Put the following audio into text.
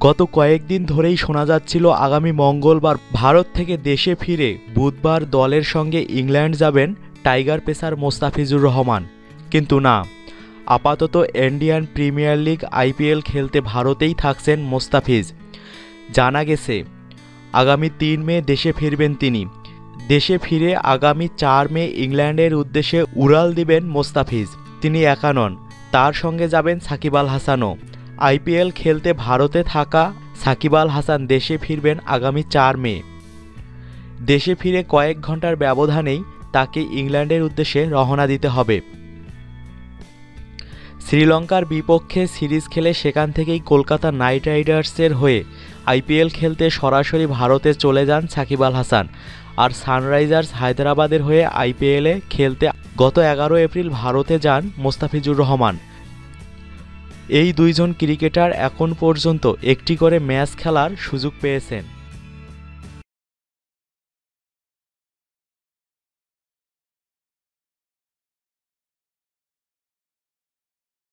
গত কয়েকদিন ধরেই শোনা যাচ্ছিল আগামী মঙ্গলবার ভারত থেকে দেশে ফিরে বুধবার দলের সঙ্গে ইংল্যান্ড যাবেন টাইগার পেসার মোস্তাফিজুর রহমান। কিন্তু না, আপাতত ইন্ডিয়ান প্রিমিয়ার লিগ আইপিএল খেলতে ভারতেই থাকছেন মোস্তাফিজ। জানা গেছে আগামী ৩ মে দেশে ফিরবেন তিনি। দেশে ফিরে আগামী ৪ মে ইংল্যান্ডের উদ্দেশ্যে উড়াল দিবেন মোস্তাফিজ। তিনি একা নন, তার সঙ্গে যাবেন সাকিব আল হাসানও। আইপিএল খেলতে ভারতে থাকা সাকিব আল হাসান দেশে ফিরবেন আগামী ৪ মে। দেশে ফিরে কয়েক ঘন্টার ব্যবধানেই তাকে ইংল্যান্ডের উদ্দেশ্যে রওনা দিতে হবে। শ্রীলঙ্কার বিপক্ষে সিরিজ খেলে সেখান থেকেই কলকাতা নাইট রাইডার্সের হয়ে আইপিএল খেলতে সরাসরি ভারতে চলে যান সাকিব আল হাসান। আর সানরাইজার্স হায়দ্রাবাদের হয়ে আইপিএলে খেলতে গত ১১ এপ্রিল ভারতে যান মোস্তাফিজুর রহমান। এই দুইজন ক্রিকেটার এখন পর্যন্ত একটি করে ম্যাচ খেলার সুযোগ পেয়েছেন।